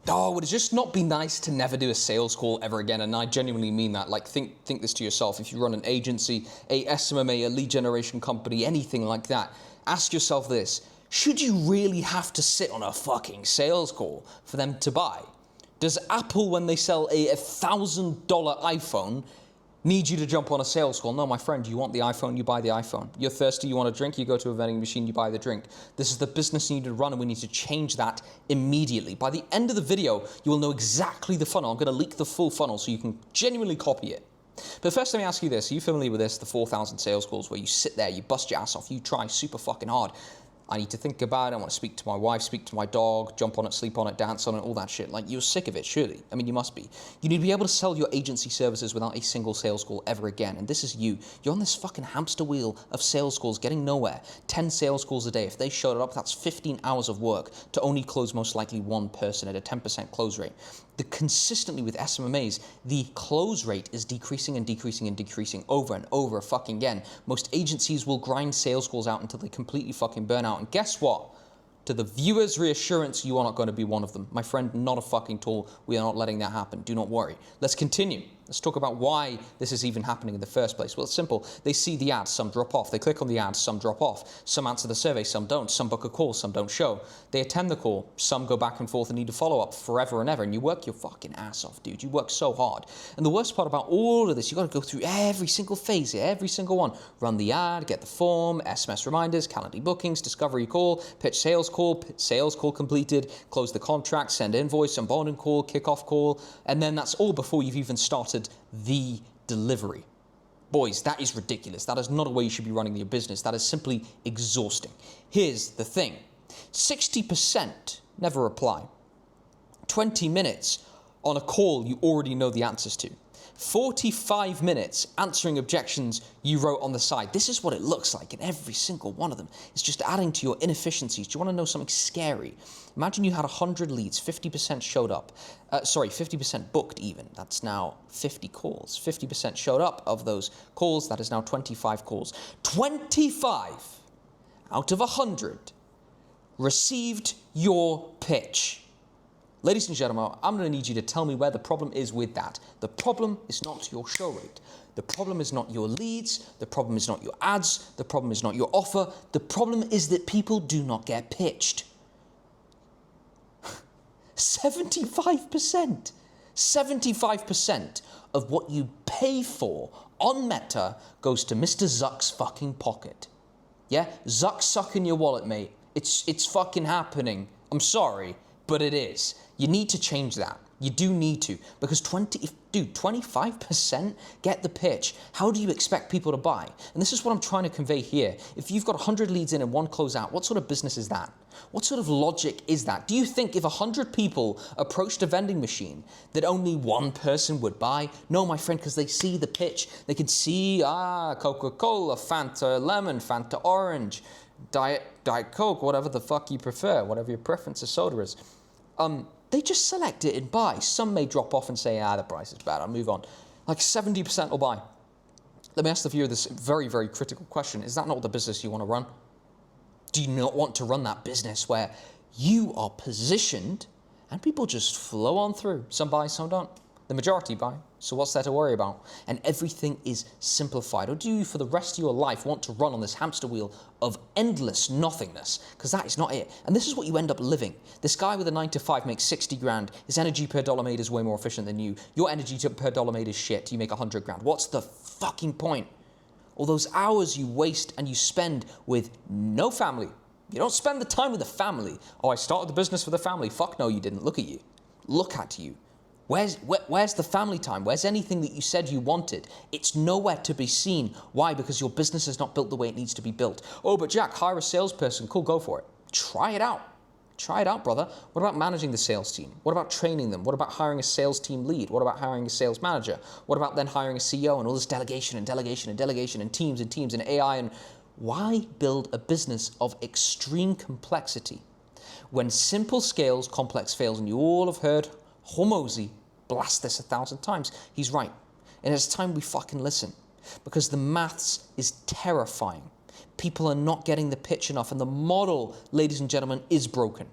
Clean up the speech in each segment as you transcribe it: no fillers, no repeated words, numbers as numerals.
Oh, would it just not be nice to never do a sales call ever again? And I genuinely mean that. Like, think this to yourself. If you run an agency, a SMMA, a lead generation company, anything like that, ask yourself this. Should you really have to sit on a fucking sales call for them to buy? Does Apple, when they sell a $1,000 iPhone, need you to jump on a sales call? No, my friend, you want the iPhone, you buy the iPhone. You're thirsty, you want a drink, you go to a vending machine, you buy the drink. This is the business you need to run, and we need to change that immediately. By the end of the video, you will know exactly the funnel. I'm going to leak the full funnel so you can genuinely copy it. But first, let me ask you this. Are you familiar with this, the 4,000 sales calls, where you sit there, you bust your ass off, you try super fucking hard. I need to think about it, I want to speak to my wife, speak to my dog, jump on it, sleep on it, dance on it, all that shit. Like, you're sick of it, surely. I mean, you must be. You need to be able to sell your agency services without a single sales call ever again. And this is you. You're on this fucking hamster wheel of sales calls, getting nowhere. 10 sales calls a day. If they showed up, that's 15 hours of work to only close most likely one person at a 10% close rate. Consistently with SMMAs, the close rate is decreasing and decreasing and decreasing over and over fucking again. Most agencies will grind sales calls out until they completely fucking burn out. And guess what? To the viewer's reassurance, you are not going to be one of them. My friend, not a fucking tool. We are not letting that happen. Do not worry. Let's continue. Let's talk about why this is even happening in the first place. Well, it's simple. They see the ads, some drop off. They click on the ads, some drop off. Some answer the survey, some don't. Some book a call, some don't show. They attend the call, some go back and forth and need to follow up forever and ever. And you work your fucking ass off, dude. You work so hard. And the worst part about all of this, you got to go through every single phase here, every single one. Run the ad, get the form, SMS reminders, calendar bookings, discovery call, pitch sales call completed, close the contract, send invoice, onboarding call, kickoff call, and then that's all before you've even started the delivery. Boys, that is ridiculous. That is not a way you should be running your business. That is simply exhausting. Here's the thing. 60% never reply. 20 minutes on a call you already know the answers to. 45 minutes answering objections you wrote on the side. This is what it looks like in every single one of them. It's just adding to your inefficiencies. Do you want to know something scary? Imagine you had 100 leads, 50% showed up. 50% booked even. That's now 50 calls. 50% showed up of those calls. That is now 25 calls. 25 out of 100 received your pitch. Ladies and gentlemen, I'm going to need you to tell me where the problem is with that. The problem is not your show rate. The problem is not your leads. The problem is not your ads. The problem is not your offer. The problem is that people do not get pitched. 75%. 75% of what you pay for on Meta goes to Mr. Zuck's fucking pocket. Yeah? Zuck's sucking your wallet, mate. It's fucking happening. I'm sorry, but it is. You need to change that. You do need to, because 25% get the pitch. How do you expect people to buy? And this is what I'm trying to convey here. If you've got 100 leads in and one close out, what sort of business is that? What sort of logic is that? Do you think if 100 people approached a vending machine that only one person would buy? No, my friend, because they see the pitch. They can see, Coca-Cola, Fanta Lemon, Fanta Orange, Diet Coke, whatever the fuck you prefer, whatever your preference of soda is. They just select it and buy. Some may drop off and say, the price is bad, I'll move on. Like 70% will buy. Let me ask the viewer this very, very critical question. Is that not the business you want to run? Do you not want to run that business where you are positioned and people just flow on through? Some buy, some don't. The majority buy. So what's there to worry about? And everything is simplified. Or do you, for the rest of your life, want to run on this hamster wheel of endless nothingness? Because that is not it. And this is what you end up living. This guy with a 9 to 5 makes 60 grand. His energy per dollar made is way more efficient than you. Your energy per dollar made is shit. You make 100 grand. What's the fucking point? All those hours you waste and you spend with no family. You don't spend the time with the family. Oh, I started the business for the family. Fuck no, you didn't. Look at you. Look at you. Where's the family time? Where's anything that you said you wanted? It's nowhere to be seen. Why? Because your business is not built the way it needs to be built. Oh, but Jack, hire a salesperson. Cool, go for it. Try it out. Try it out, brother. What about managing the sales team? What about training them? What about hiring a sales team lead? What about hiring a sales manager? What about then hiring a CEO and all this delegation and delegation and delegation and teams and AI? And why build a business of extreme complexity when simple scales, complex fails? And you all have heard Hormozy blast this 1,000 times. He's right. And it's time we fucking listen, because the maths is terrifying. People are not getting the pitch enough, and the model, ladies and gentlemen, is broken.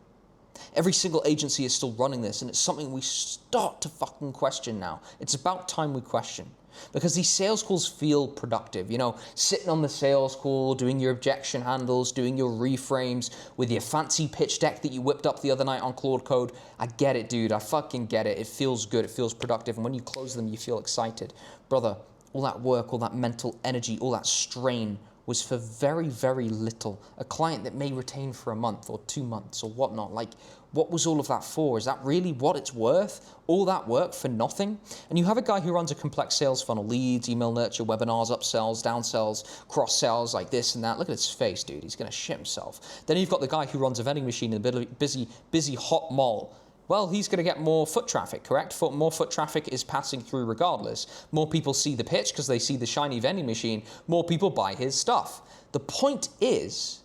Every single agency is still running this, and it's something we start to fucking question now. It's about time we question. Because these sales calls feel productive, you know, sitting on the sales call, doing your objection handles, doing your reframes with your fancy pitch deck that you whipped up the other night on Claude Code. I get it, dude. I fucking get it. It feels good. It feels productive. And when you close them, you feel excited. Brother, all that work, all that mental energy, all that strain was for very, very little. A client that may retain for a month or 2 months or whatnot. Like, what was all of that for? Is that really what it's worth? All that work for nothing? And you have a guy who runs a complex sales funnel, leads, email nurture, webinars, upsells, downsells, cross sells, like this and that. Look at his face, dude. He's going to shit himself. Then you've got the guy who runs a vending machine in a busy hot mall. Well, he's going to get more foot traffic, correct? More foot traffic is passing through regardless. More people see the pitch because they see the shiny vending machine. More people buy his stuff. The point is,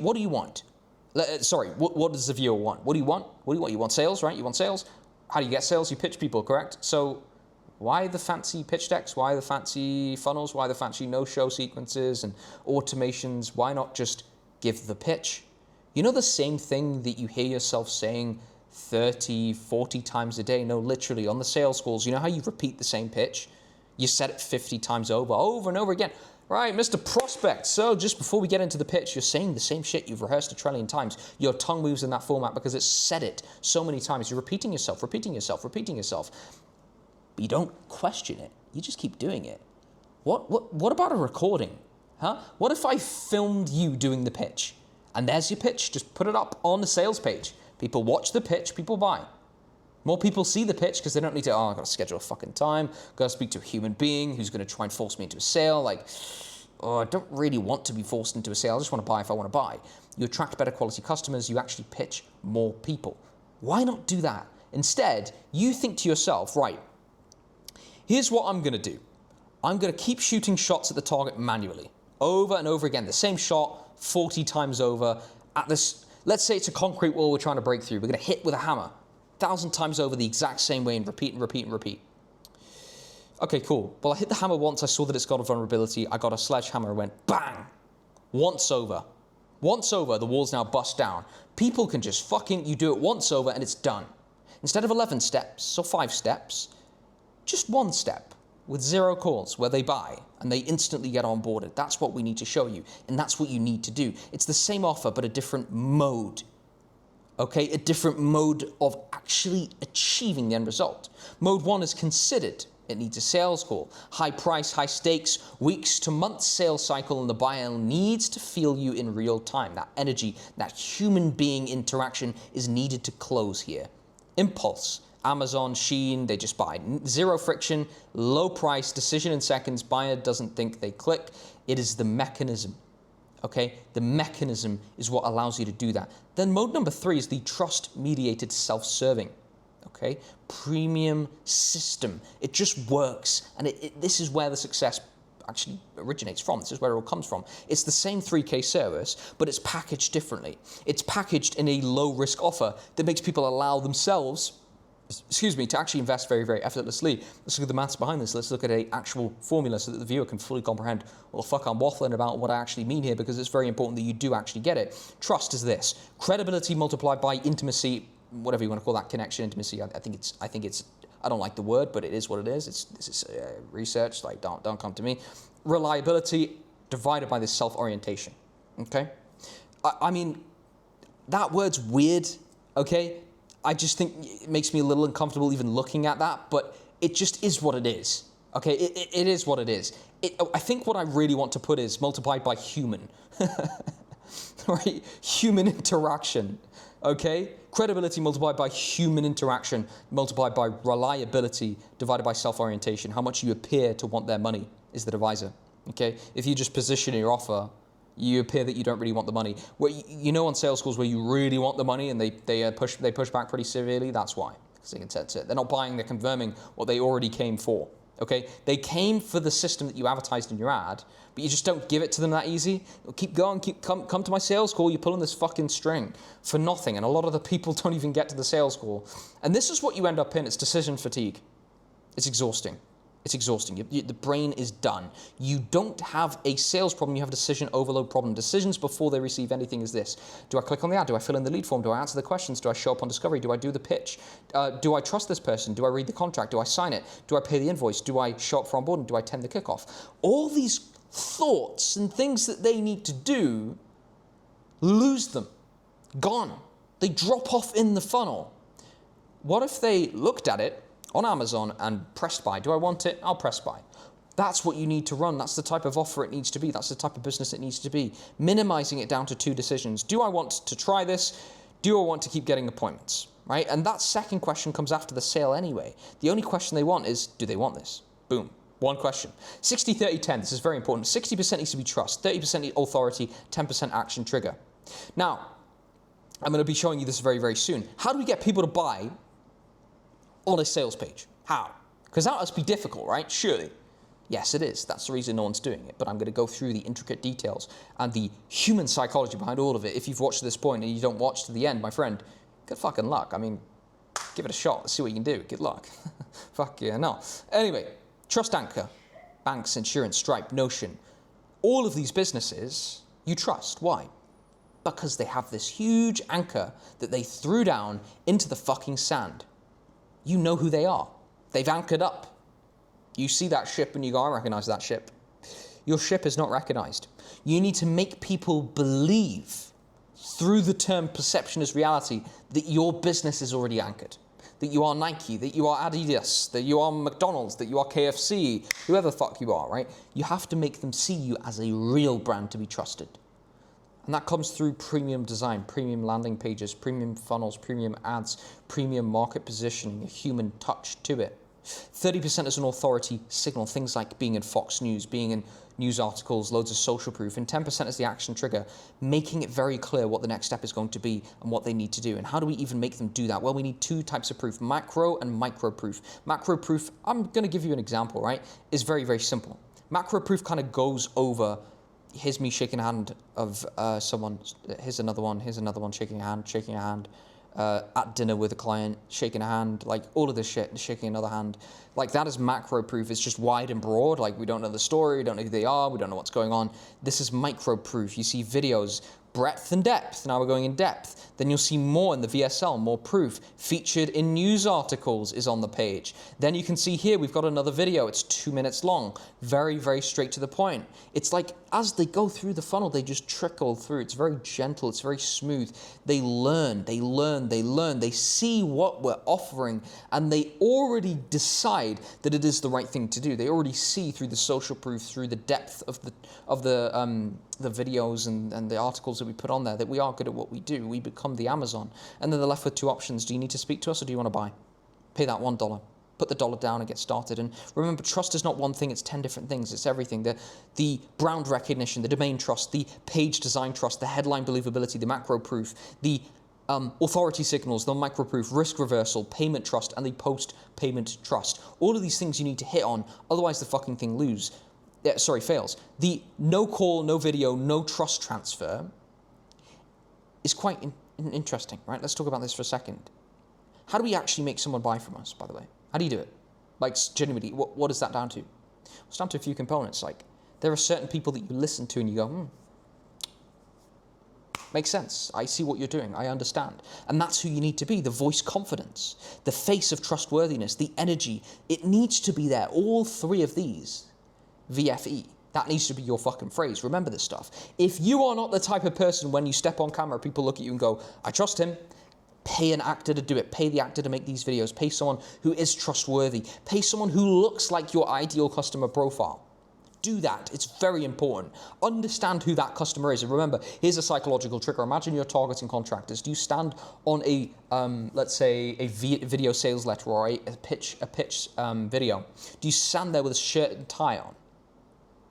what do you want? Sorry, what does the viewer want? What do you want? What do you want? You want sales, right? You want sales? How do you get sales? You pitch people, correct? So why the fancy pitch decks? Why the fancy funnels? Why the fancy no-show sequences and automations? Why not just give the pitch? You know the same thing that you hear yourself saying 30, 40 times a day? No, literally on the sales calls. You know how you repeat the same pitch? You said it 50 times over and over again. Right, Mr. Prospect. So just before we get into the pitch, you're saying the same shit you've rehearsed a trillion times. Your tongue moves in that format because it's said it so many times. You're repeating yourself. But you don't question it. You just keep doing it. What about a recording? Huh? What if I filmed you doing the pitch? And there's your pitch. Just put it up on the sales page. People watch the pitch, people buy. More people see the pitch because they don't need to, I've got to schedule a fucking time, got to speak to a human being who's going to try and force me into a sale. Like, I don't really want to be forced into a sale. I just want to buy if I want to buy. You attract better quality customers. You actually pitch more people. Why not do that? Instead, you think to yourself, right, here's what I'm going to do. I'm going to keep shooting shots at the target manually, over and over again. The same shot 40 times over at this. Let's say it's a concrete wall we're trying to break through. We're going to hit with a hammer 1,000 times over the exact same way and repeat. Okay, cool. Well, I hit the hammer once. I saw that it's got a vulnerability. I got a sledgehammer and went bang. Once over, the wall's now bust down. People can just you do it once over and it's done. Instead of 11 steps or 5 steps, just 1 step with 0 calls where they buy and they instantly get onboarded. That's what we need to show you. And that's what you need to do. It's the same offer, but a different mode. Okay, a different mode of actually achieving the end result. Mode 1 is considered. It needs a sales call. High price, high stakes, weeks to months sales cycle, and the buyer needs to feel you in real time. That energy, that human being interaction is needed to close here. Impulse. Amazon, Shein, they just buy. 0 friction, low price, decision in seconds, buyer doesn't think, they click. It is the mechanism. Okay, the mechanism is what allows you to do that. Then mode number 3 is the trust-mediated self-serving. Okay, premium system. It just works, and this is where the success actually originates from. This is where it all comes from. It's the same 3K service, but it's packaged differently. It's packaged in a low-risk offer that makes people allow themselves, to actually invest very, very effortlessly. Let's look at the maths behind this. Let's look at an actual formula so that the viewer can fully comprehend, well, fuck, I'm waffling about what I actually mean here because it's very important that you do actually get it. Trust is this. Credibility multiplied by intimacy, whatever you want to call that, connection, intimacy. I think it's, I don't like the word, but it is what it is. This is research, like don't come to me. Reliability divided by this self-orientation, okay? I mean, that word's weird, okay? I just think it makes me a little uncomfortable even looking at that, but it just is what it is. Okay, it is what it is. I think what I really want to put is multiplied by human. Right? Human interaction. Okay? Credibility multiplied by human interaction, multiplied by reliability, divided by self-orientation. How much you appear to want their money is the divisor. Okay? If you just position your offer, you appear that you don't really want the money. Where you know on sales calls where you really want the money and they push back pretty severely, that's why. Because they can sense it. They're not buying, they're confirming what they already came for. Okay? They came for the system that you advertised in your ad, but you just don't give it to them that easy. Keep going, come to my sales call, you're pulling this fucking string for nothing. And a lot of the people don't even get to the sales call. And this is what you end up in, it's decision fatigue. It's exhausting. It's exhausting. The brain is done. You don't have a sales problem, you have a decision overload problem. Decisions before they receive anything is this. Do I click on the ad? Do I fill in the lead form? Do I answer the questions? Do I show up on discovery? Do I do the pitch? Do I trust this person? Do I read the contract? Do I sign it? Do I pay the invoice? Do I show up for onboarding? Do I attend the kickoff? All these thoughts and things that they need to do, lose them. Gone. They drop off in the funnel. What if they looked at it on Amazon and pressed buy? Do I want it? I'll press buy. That's what you need to run. That's the type of offer it needs to be. That's the type of business it needs to be. Minimizing it down to 2 decisions. Do I want to try this? Do I want to keep getting appointments? Right? And that second question comes after the sale anyway. The only question they want is, do they want this? Boom. One question. 60, 30, 10. This is very important. 60% needs to be trust. 30% authority. 10% action trigger. Now, I'm going to be showing you this very, very soon. How do we get people to buy on a sales page? How? Because that must be difficult, right? Surely. Yes, it is. That's the reason no one's doing it. But I'm going to go through the intricate details and the human psychology behind all of it. If you've watched to this point and you don't watch to the end, my friend, good fucking luck. I mean, give it a shot. Let's see what you can do. Good luck. Fuck yeah, no. Anyway, Trust Anchor, banks, insurance, Stripe, Notion. All of these businesses you trust. Why? Because they have this huge anchor that they threw down into the fucking sand. You know who they are. They've anchored up. You see that ship and you go, I recognize that ship. Your ship is not recognized. You need to make people believe through the term perception as reality that your business is already anchored. That you are Nike, that you are Adidas, that you are McDonald's, that you are KFC, whoever the fuck you are, right? You have to make them see you as a real brand to be trusted. And that comes through premium design, premium landing pages, premium funnels, premium ads, premium market positioning, a human touch to it. 30% is an authority signal, things like being in Fox News, being in news articles, loads of social proof, and 10% is the action trigger, making it very clear what the next step is going to be and what they need to do. And how do we even make them do that? Well, we need 2 types of proof, macro and micro proof. Macro proof, I'm going to give you an example, right, is very, very simple. Macro proof kind of goes over, here's me shaking a hand of someone, here's another one, shaking a hand, at dinner with a client, shaking a hand, like all of this shit, shaking another hand. Like that is macro proof. It's just wide and broad. Like we don't know the story, we don't know who they are, we don't know what's going on. This is micro proof. You see videos, breadth and depth. Now we're going in depth. Then you'll see more in the VSL, more proof. Featured in news articles is on the page. Then you can see here, we've got another video. It's 2 minutes long. Very, very straight to the point. It's like as they go through the funnel, they just trickle through. It's very gentle. It's very smooth. They learn. They see what we're offering and they already decide that it is the right thing to do. They already see through the social proof, through the depth of the videos and the articles that we put on there that we are good at what we do. We become the Amazon. And then they're left with 2 options. Do you need to speak to us or do you want to buy? Pay that $1. Put the dollar down and get started. And remember, trust is not one thing, it's 10 different things. It's everything. The brand recognition, the domain trust, the page design trust, the headline believability, the macro proof, the authority signals, the micro proof, risk reversal, payment trust, and the post-payment trust. All of these things you need to hit on, otherwise the fucking thing fails. The no call, no video, no trust transfer is quite interesting, right? Let's talk about this for a second. How do we actually make someone buy from us, by the way? How do you do it? Like, genuinely, what is that down to? It's down to a few components. Like, there are certain people that you listen to and you go, makes sense. I see what you're doing. I understand. And that's who you need to be, the voice confidence, the face of trustworthiness, the energy. It needs to be there. All 3 of these, VFE. That needs to be your fucking phrase. Remember this stuff. If you are not the type of person when you step on camera, people look at you and go, I trust him. Pay an actor to do it. Pay the actor to make these videos. Pay someone who is trustworthy. Pay someone who looks like your ideal customer profile. Do that. It's very important. Understand who that customer is. And remember, here's a psychological trigger. Imagine you're targeting contractors. Do you stand on a, let's say, a video sales letter or a pitch video? Do you stand there with a shirt and tie on?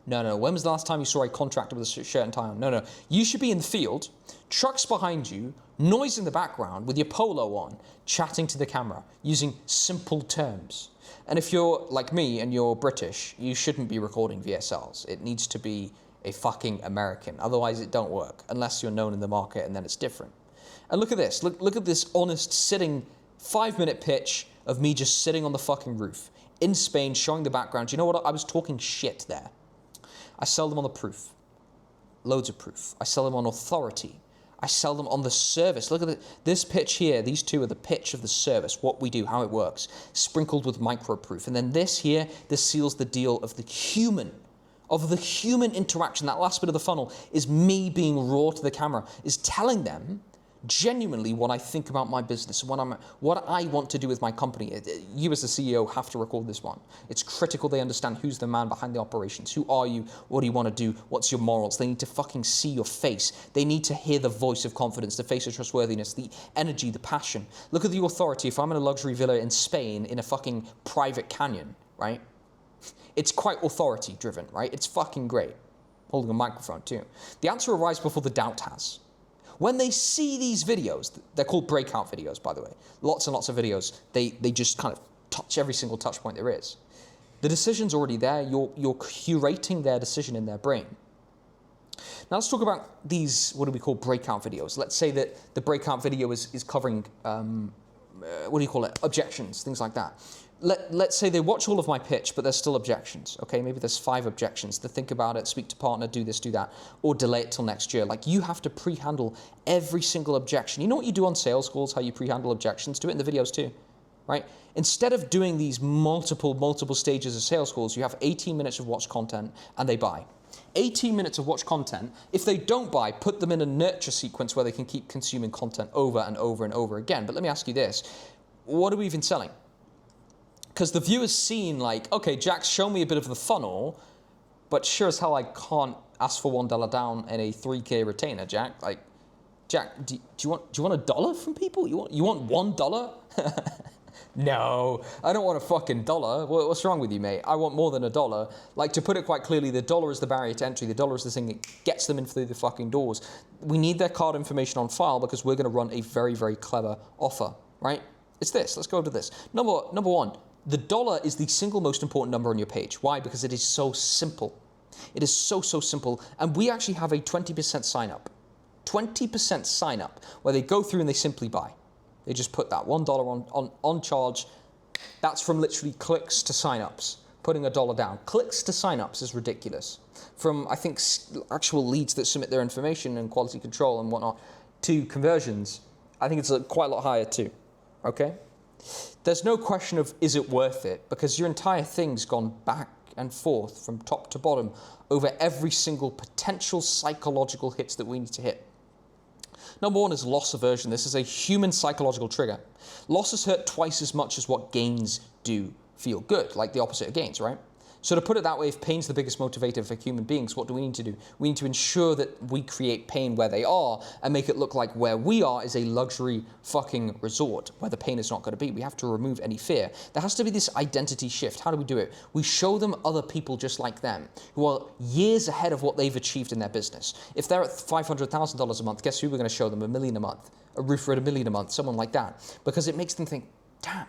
No. When was the last time you saw a contractor with a shirt and tie on? No. You should be in the field, trucks behind you, noise in the background with your polo on, chatting to the camera, using simple terms. And if you're like me and you're British, you shouldn't be recording VSLs. It needs to be a fucking American. Otherwise it don't work, unless you're known in the market and then it's different. And look at this. Look at this honest sitting 5-minute pitch of me just sitting on the fucking roof in Spain, showing the background. You know what? I was talking shit there. I sell them on the proof. Loads of proof. I sell them on authority. I sell them on the service. Look at this pitch here. These two are the pitch of the service, what we do, how it works, sprinkled with micro proof. And then this here, this seals the deal of the human interaction. That last bit of the funnel is me being raw to the camera, is telling them genuinely what I think about my business, what I want to do with my company. You as the CEO have to record this one. It's critical they understand who's the man behind the operations. Who are you? What do you want to do? What's your morals? They need to fucking see your face. They need to hear the voice of confidence, the face of trustworthiness, the energy, the passion. Look at the authority. If I'm in a luxury villa in Spain in a fucking private canyon, right? It's quite authority driven, right? It's fucking great. Holding a microphone too. The answer arrives before the doubt has. When they see these videos, they're called breakout videos, by the way. Lots and lots of videos. They just kind of touch every single touch point there is. The decision's already there. You're curating their decision in their brain. Now let's talk about these, what do we call breakout videos? Let's say that the breakout video is covering, objections, things like that. Let's say they watch all of my pitch, but there's still objections. Okay, maybe there's 5 objections. To think about it, speak to partner, do this, do that, or delay it till next year. Like, you have to pre-handle every single objection. You know what you do on sales calls, how you pre-handle objections? Do it in the videos too, right? Instead of doing these multiple stages of sales calls, you have 18 minutes of watch content and they buy. 18 minutes of watch content. If they don't buy, put them in a nurture sequence where they can keep consuming content over and over and over again. But let me ask you this. What are we even selling? Because the viewer's seen like, okay, Jack's shown me a bit of the funnel, but sure as hell I can't ask for $1 down and a 3K retainer, Jack. Like, Jack, do you want $1 from people? You want $1? No, I don't want a fucking dollar. What's wrong with you, mate? I want more than $1. Like, to put it quite clearly, the dollar is the barrier to entry. The dollar is the thing that gets them in through the fucking doors. We need their card information on file because we're going to run a very, very clever offer, right? It's this. Let's go to this. Number one. The dollar is the single most important number on your page. Why? Because it is so simple. It is so simple. And we actually have a 20% sign up. 20% sign up where they go through and they simply buy. They just put that $1 on charge. That's from literally clicks to sign-ups, putting $1 down. Clicks to sign-ups is ridiculous. From, I think, actual leads that submit their information and quality control and whatnot to conversions, I think it's quite a lot higher too, okay? There's no question of, is it worth it? Because your entire thing's gone back and forth from top to bottom over every single potential psychological hits that we need to hit. Number 1 is loss aversion. This is a human psychological trigger. Losses hurt twice as much as what gains do feel good, like the opposite of gains, right? So to put it that way, if pain's the biggest motivator for human beings, what do we need to do? We need to ensure that we create pain where they are and make it look like where we are is a luxury fucking resort where the pain is not going to be. We have to remove any fear. There has to be this identity shift. How do we do it? We show them other people just like them who are years ahead of what they've achieved in their business. If they're at $500,000 a month, guess who we're going to show them? $1 million a month, a roofer at $1 million a month, someone like that. Because it makes them think, damn,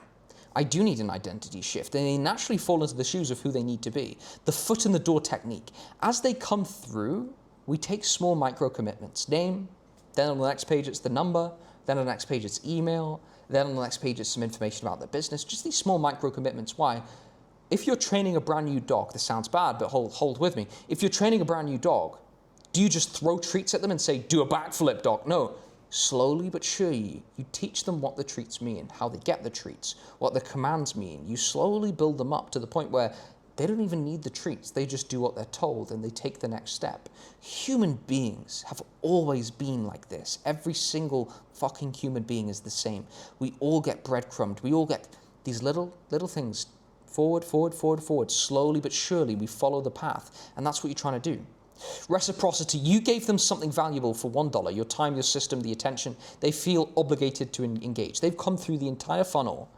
I do need an identity shift, and they naturally fall into the shoes of who they need to be. The foot in the door technique. As they come through, we take small micro commitments. Name, then on the next page it's the number, then on the next page it's email, then on the next page it's some information about their business. Just these small micro commitments. Why? If you're training a brand new dog, this sounds bad, but hold with me. If you're training a brand new dog, do you just throw treats at them and say, do a backflip, dog? No. Slowly but surely, you teach them what the treats mean, how they get the treats, what the commands mean. You slowly build them up to the point where they don't even need the treats. They just do what they're told and they take the next step. Human beings have always been like this. Every single fucking human being is the same. We all get breadcrumbed. We all get these little things. Forward. Slowly but surely, we follow the path. And that's what you're trying to do. Reciprocity. You gave them something valuable for $1, your time, your system, the attention. They feel obligated to engage. They've come through the entire funnel.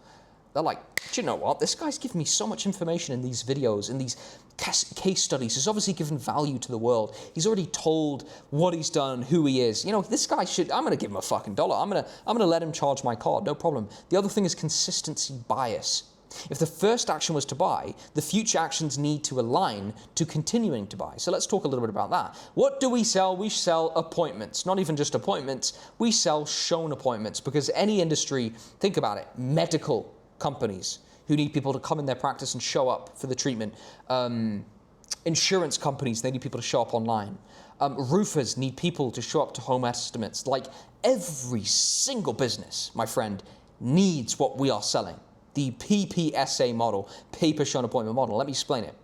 They're like, do you know what? This guy's given me so much information in these videos, in these case studies. He's obviously given value to the world. He's already told what he's done, who he is. You know, this guy should, I'm going to give him a fucking $1. I'm going to let him charge my card, no problem. The other thing is consistency bias. If the first action was to buy, the future actions need to align to continuing to buy. So let's talk a little bit about that. What do we sell? We sell appointments. Not even just appointments. We sell shown appointments because any industry, think about it, medical, companies who need people to come in their practice and show up for the treatment. Insurance companies, they need people to show up online. Roofers need people to show up to home estimates. Like every single business, my friend, needs what we are selling. The PPSA model, pay per shown appointment model. Let me explain it.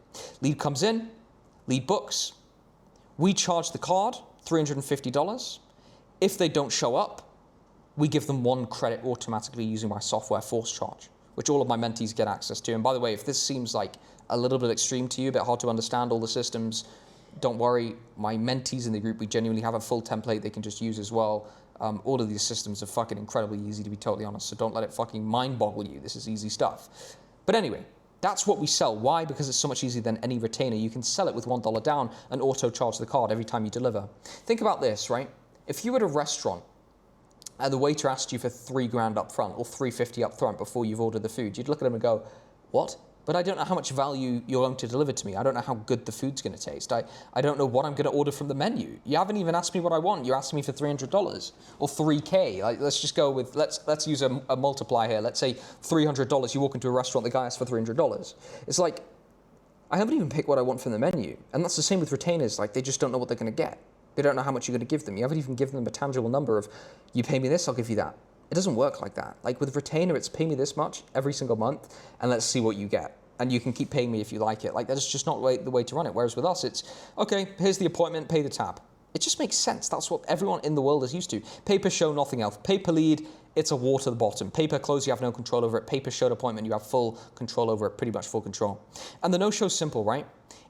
Lead comes in, lead books. We charge the card $350. If they don't show up, we give them 1 credit automatically using my software force charge, which all of my mentees get access to. And by the way, if this seems like a little bit extreme to you, a bit hard to understand all the systems, don't worry. My mentees in the group, we genuinely have a full template they can just use as well. All of these systems are fucking incredibly easy, to be totally honest, so don't let it fucking mind boggle you. This is easy stuff. But anyway, that's what we sell. Why? Because it's so much easier than any retainer. You can sell it with $1 down and auto charge the card every time you deliver. Think about this, right? If you were at a restaurant and the waiter asked you for $3,000 up front or $350 up front before you've ordered the food, you'd look at him and go, what? But I don't know how much value you're going to deliver to me. I don't know how good the food's going to taste. I don't know what I'm going to order from the menu. You haven't even asked me what I want. You're asking me for $300 or $3K. Like, let's just go with, let's use a multiplier here. Let's say $300. You walk into a restaurant, the guy asks for $300. It's like, I haven't even picked what I want from the menu. And that's the same with retainers. Like, they just don't know what they're going to get. They don't know how much you're going to give them. You haven't even given them a tangible number of, you pay me this, I'll give you that. It doesn't work like that. Like with retainer, it's pay me this much every single month and let's see what you get. And you can keep paying me if you like it. Like that's just not the way to run it. Whereas with us, it's, okay, here's the appointment, pay the tab. It just makes sense. That's what everyone in the world is used to. Pay per show, nothing else. Pay per lead, it's a war to the bottom. Pay per close, you have no control over it. Pay per showed appointment, you have full control over it, pretty much full control. And the no-show's simple, right?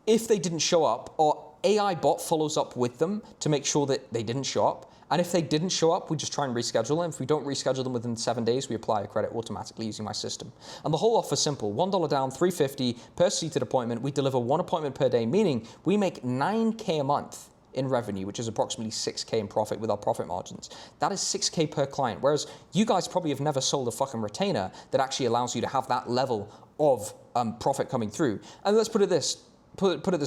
If they didn't show up, our AI bot follows up with them to make sure that they didn't show up. And if they didn't show up, we just try and reschedule them. If we don't reschedule them within 7 days, we apply a credit automatically using my system. And the whole offer is simple. $1 down, $350 per seated appointment. We deliver 1 appointment per day, meaning we make $9K a month in revenue, which is approximately $6K in profit with our profit margins. That is $6K per client, whereas you guys probably have never sold a fucking retainer that actually allows you to have that level of profit coming through. And let's put it this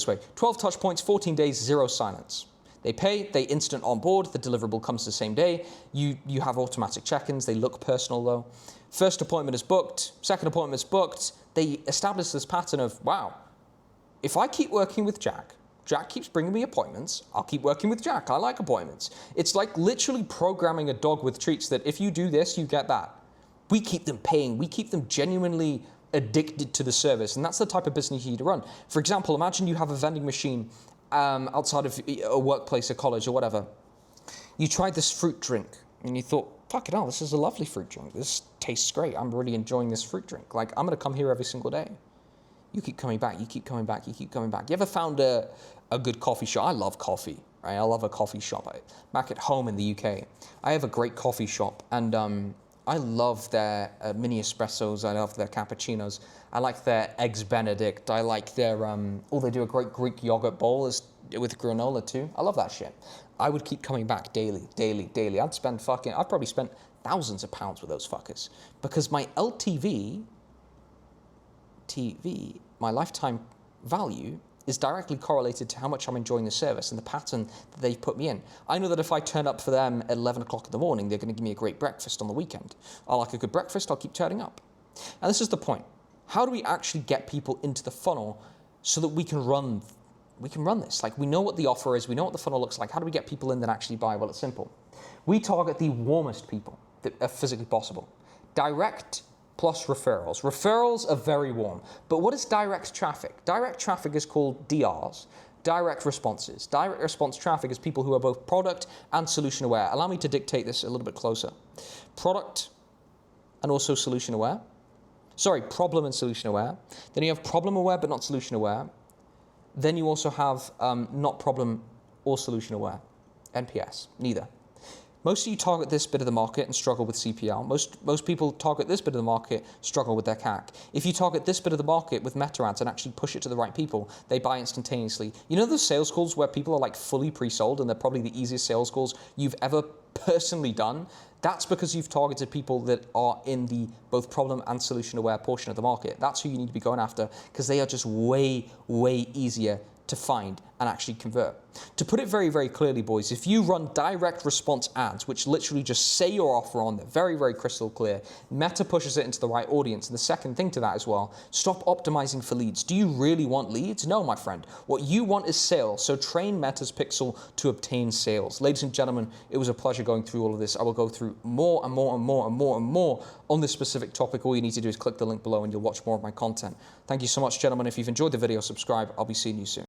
way, 12 touch points, 14 days, 0 silence. They pay, they instant on board, the deliverable comes the same day. You have automatic check-ins, they look personal though. First appointment is booked, second appointment is booked. They establish this pattern of, wow, if I keep working with Jack keeps bringing me appointments, I'll keep working with Jack, I like appointments. It's like literally programming a dog with treats that if you do this, you get that. We keep them paying, we keep them genuinely addicted to the service, and that's the type of business you need to run. For example, imagine you have a vending machine outside of a workplace, a college, or whatever. You tried this fruit drink, and you thought, fuck it hell, this is a lovely fruit drink. This tastes great. I'm really enjoying this fruit drink. Like, I'm going to come here every single day. You keep coming back, you keep coming back, you keep coming back. You ever found a good coffee shop? I love coffee, right? I love a coffee shop. Back at home in the UK, I have a great coffee shop, and I love their mini espressos. I love their cappuccinos. I like their eggs Benedict. I like their, they do a great Greek yogurt bowl with granola too. I love that shit. I would keep coming back daily. I've probably spent thousands of pounds with those fuckers because my LTV, my lifetime value is directly correlated to how much I'm enjoying the service and the pattern that they've put me in. I know that if I turn up for them at 11 o'clock in the morning, they're going to give me a great breakfast on the weekend. I like a good breakfast, I'll keep turning up. And this is the point. How do we actually get people into the funnel so that we can run this? Like, we know what the offer is, we know what the funnel looks like. How do we get people in that actually buy? Well, it's simple. We target the warmest people that are physically possible. Direct plus referrals. Referrals are very warm. But what is direct traffic? Direct traffic is called DRs, direct responses. Direct response traffic is people who are both product and solution aware. Allow me to dictate this a little bit closer. Product and also solution aware. Sorry, problem and solution aware. Then you have problem aware but not solution aware. Then you also have not problem or solution aware. NPS, neither. Most of you target this bit of the market and struggle with CPL. Most people target this bit of the market, struggle with their CAC. If you target this bit of the market with meta ads and actually push it to the right people, they buy instantaneously. You know those sales calls where people are like fully pre-sold and they're probably the easiest sales calls you've ever personally done? That's because you've targeted people that are in the both problem and solution aware portion of the market. That's who you need to be going after because they are just way, way easier to find and actually convert. To put it very, very clearly, boys, if you run direct response ads, which literally just say your offer on, they're very, very crystal clear, Meta pushes it into the right audience. And the second thing to that as well, stop optimizing for leads. Do you really want leads? No, my friend. What you want is sales. So train Meta's pixel to obtain sales. Ladies and gentlemen, it was a pleasure going through all of this. I will go through more and more and more and more and more on this specific topic. All you need to do is click the link below and you'll watch more of my content. Thank you so much, gentlemen. If you've enjoyed the video, subscribe. I'll be seeing you soon.